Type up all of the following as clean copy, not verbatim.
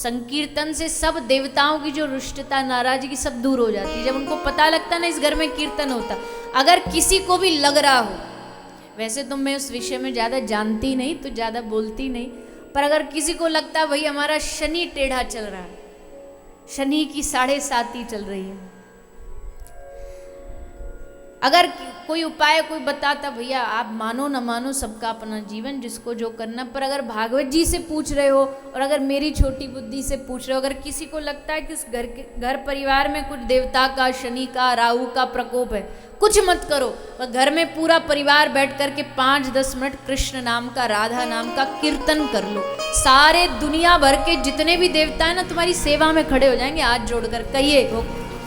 संकीर्तन से सब देवताओं की जो रुष्टता नाराजगी सब दूर हो जाती है। जब उनको पता लगता ना इस घर में कीर्तन होता, अगर किसी को भी लग रहा हो, वैसे तो मैं उस विषय में ज़्यादा जानती नहीं तो ज़्यादा बोलती नहीं, पर अगर किसी को लगता भाई हमारा शनि टेढ़ा चल रहा है, शनि की 7.5 चल रही है, अगर कोई उपाय कोई बताता, भैया आप मानो न मानो सबका अपना जीवन, जिसको जो करना, पर अगर भागवत जी से पूछ रहे हो और अगर मेरी छोटी बुद्धि से पूछ रहे हो, अगर किसी को लगता है कि इस घर परिवार में कुछ देवता का, शनि का, राहु का प्रकोप है, कुछ मत करो, पर घर में पूरा परिवार बैठ करके 5-10 मिनट कृष्ण नाम का, राधा नाम का कीर्तन कर लो। सारे दुनिया भर के जितने भी देवता है ना तुम्हारी सेवा में खड़े हो जाएंगे हाथ जोड़कर, कहिए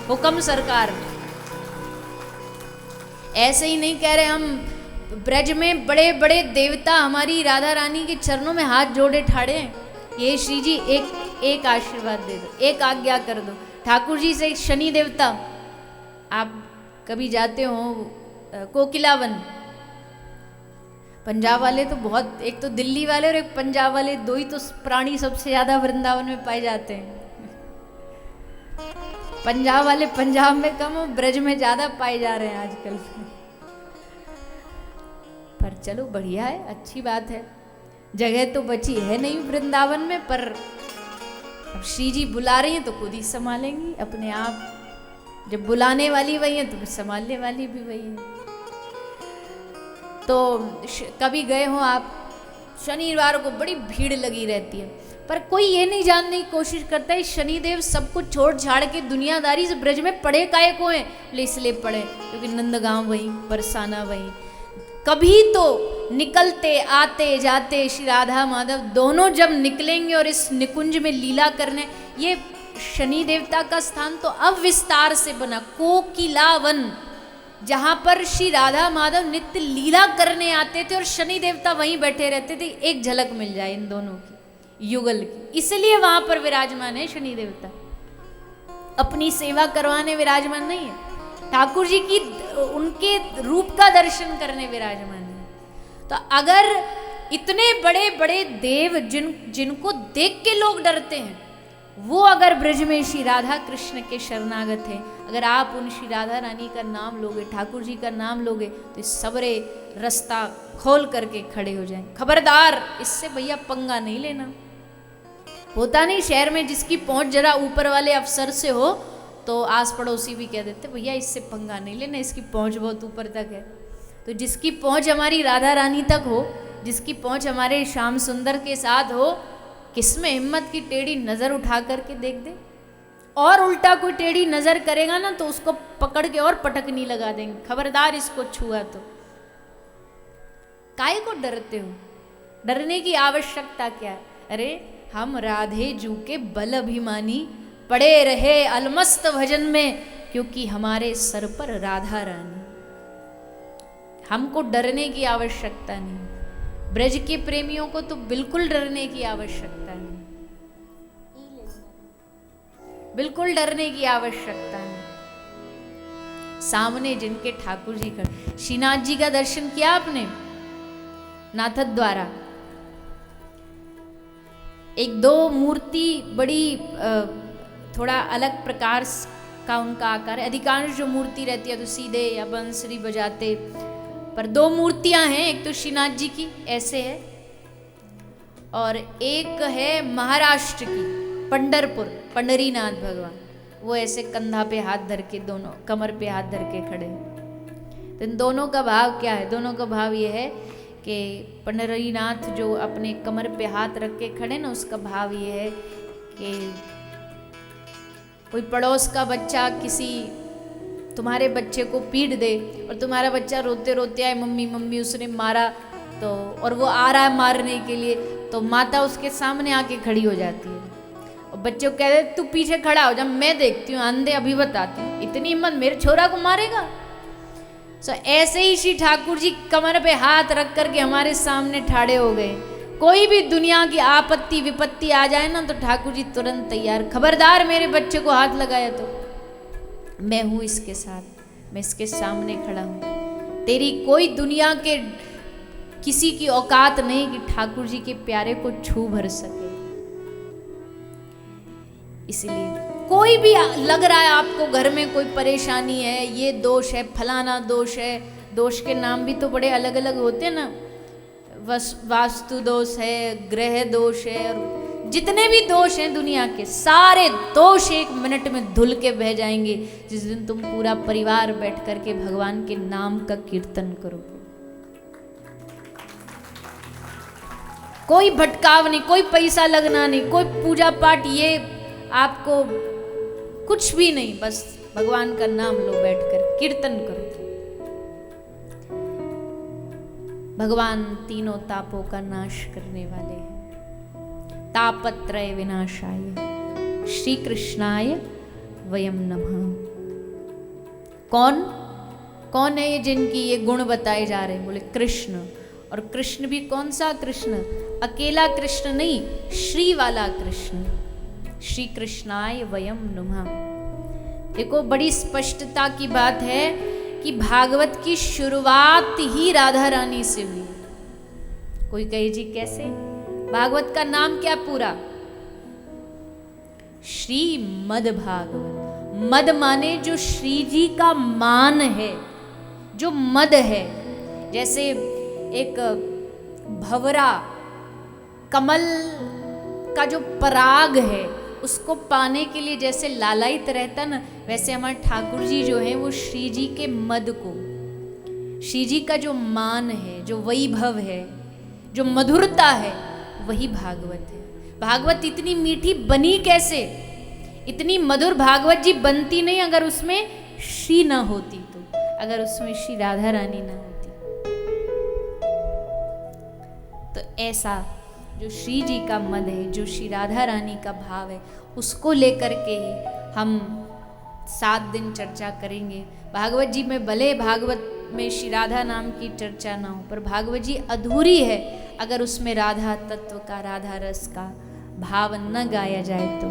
हुक्म सरकार। ऐसे ही नहीं कह रहे हम, ब्रज में बड़े बड़े देवता हमारी राधा रानी के चरणों में हाथ जोड़े ठाड़े हैं, ये श्री जी एक आशीर्वाद दे दो, एक आज्ञा कर दो। ठाकुर जी से शनि देवता, आप कभी जाते हो कोकिलावन, पंजाब वाले तो बहुत, एक तो दिल्ली वाले और एक पंजाब वाले, दो ही तो प्राणी सबसे ज्यादा वृंदावन में पाए जाते हैं। पंजाब वाले पंजाब में कम और ब्रज में ज्यादा पाए जा रहे हैं आजकल। पर चलो बढ़िया है, अच्छी बात है, जगह तो बची है नहीं वृंदावन में, पर अब श्री जी बुला रही हैं तो खुद ही संभालेंगी अपने आप। जब बुलाने वाली वही है तो फिर संभालने वाली भी वही है। तो कभी गए हो आप, शनिवार को बड़ी भीड़ लगी रहती है, पर कोई ये नहीं जानने की कोशिश करता है शनिदेव सब कुछ छोड़ छाड़ के दुनियादारी से ब्रज में पड़े काहे को हैं, इसलिए पड़े क्योंकि नंदगांव वही, बरसाना वही। कभी तो निकलते आते जाते श्री राधा माधव दोनों जब निकलेंगे और इस निकुंज में लीला करने, ये शनि देवता का स्थान तो अब विस्तार से बना, कोकिलावन, जहां पर श्री राधा माधव नित्य लीला करने आते थे और शनि देवता वहीं बैठे रहते थे, एक झलक मिल जाए इन दोनों की युगल की, इसलिए वहां पर विराजमान है शनि देवता, अपनी सेवा करवाने विराजमान नहीं है, ठाकुर जी की उनके रूप का दर्शन करने विराजमान है। तो अगर इतने बड़े बड़े देव जिनको देख के लोग डरते हैं, वो अगर ब्रज में श्री राधा कृष्ण के शरणागत हैं, अगर आप उन श्री राधा रानी का नाम लोगे, ठाकुर जी का नाम लोगे, तो सबरे रास्ता खोल करके खड़े हो जाएंगे। खबरदार, इससे भैया पंगा नहीं लेना। होता नहीं शहर में जिसकी पहुंच जरा ऊपर वाले अफसर से हो तो आस पड़ोसी भी कह देते भैया इससे पंगा नहीं लेना, इसकी पहुंच बहुत ऊपर तक है। तो जिसकी पहुंच हमारी राधा रानी तक हो, जिसकी पहुंच हमारे श्याम सुंदर के साथ हो, किसमें हिम्मत की टेढ़ी नजर उठा करके देख दे, और उल्टा कोई टेढ़ी नजर करेगा ना तो उसको पकड़ के और पटकनी लगा देंगे, खबरदार इसको छुआ तो। काहे को डरते हो? डरने की आवश्यकता क्या है? अरे हम राधे जू के बल अभिमानी, पड़े रहे अलमस्त भजन में, क्योंकि हमारे सर पर राधा रानी। हमको डरने की आवश्यकता नहीं, ब्रज के प्रेमियों को तो बिल्कुल डरने की आवश्यकता नहीं, बिल्कुल डरने की आवश्यकता नहीं। सामने जिनके ठाकुर जी का, श्रीनाथ जी का दर्शन किया आपने नाथद द्वारा, एक दो मूर्ति बड़ी थोड़ा अलग प्रकार का उनका आकार है। अधिकांश जो मूर्ति रहती है तो सीधे या बंसरी बजाते, पर दो मूर्तियां हैं, एक तो श्रीनाथ जी की ऐसे है और एक है महाराष्ट्र की पंढरपुर, पंढरीनाथ भगवान, वो ऐसे कंधा पे हाथ धर के, दोनों कमर पे हाथ धर के खड़े हैं। तो इन दोनों का भाव क्या है? दोनों का भाव ये है कि पंढरीनाथ जो अपने कमर पे हाथ रख के खड़े ना, उसका भाव ये है कि कोई पड़ोस का बच्चा किसी तुम्हारे बच्चे को पीट दे और तुम्हारा बच्चा रोते रोते आए, मम्मी मम्मी उसने मारा, तो और वो आ रहा है मारने के लिए, तो माता उसके सामने आके खड़ी हो जाती है और बच्चे को कह दे तू पीछे खड़ा हो जा, मैं देखती हूँ, अंधे अभी बताती हूँ, इतनी हिम्मत मेरे छोरा को मारेगा। सो ऐसे ही श्री ठाकुर जी कमर पे हाथ रख करके हमारे सामने ठाड़े हो गए। कोई भी दुनिया की आपत्ति विपत्ति आ जाए ना तो ठाकुर जी तुरंत तैयार, खबरदार मेरे बच्चे को हाथ लगाया तो मैं हूं इसके साथ, मैं इसके सामने खड़ा हूं। तेरी कोई दुनिया के किसी की औकात नहीं कि ठाकुर जी के प्यारे को छू भर सके। इसलिए कोई भी लग रहा है आपको घर में कोई परेशानी है, ये दोष है, फलाना दोष है, दोष के नाम भी तो बड़े अलग अलग होते हैं ना, वास्तु दोष है, ग्रह दोष है, और जितने भी दोष हैं दुनिया के सारे दोष 1 मिनट में धुल के बह जाएंगे जिस दिन तुम पूरा परिवार बैठ करके भगवान के नाम का कीर्तन करोगे। कोई भटकाव नहीं, कोई पैसा लगना नहीं, कोई पूजा पाठ, ये आपको कुछ भी नहीं, बस भगवान का नाम लो, बैठकर कीर्तन करो। भगवान तीनों तापों का नाश करने वाले हैं। तापत्रय विनाशाय श्री कृष्णाय वयम नमः। कौन है ये जिनकी ये गुण बताए जा रहे हैं? बोले कृष्ण। और कृष्ण भी कौन सा कृष्ण? अकेला कृष्ण नहीं, श्री वाला कृष्ण। श्री कृष्णाय वयम नमः। देखो बड़ी स्पष्टता की बात है कि भागवत की शुरुआत ही राधा रानी से हुई। कोई कहे जी कैसे? भागवत का नाम क्या पूरा? श्री मद भागवत। मद माने जो श्री जी का मान है, जो मद है। जैसे एक भंवरा कमल का जो पराग है उसको पाने के लिए जैसे लालायित रहता ना, वैसे हमारे ठाकुर जी जो हैं वो श्री जी के मद को, श्री जी का जो मान है, जो वैभव है, जो मधुरता है, वही भागवत है। भागवत इतनी मीठी बनी कैसे? इतनी मधुर भागवत जी बनती नहीं अगर उसमें श्री ना होती, तो अगर उसमें श्री राधा रानी ना होती। तो ऐसा जो श्री जी का मद है, जो श्री राधा रानी का भाव है, उसको लेकर के हम 7 दिन चर्चा करेंगे। भागवत जी में भले भागवत में श्री राधा नाम की चर्चा ना हो, पर भागवत जी अधूरी है अगर उसमें राधा तत्व का, राधा रस का भाव न गाया जाए तो।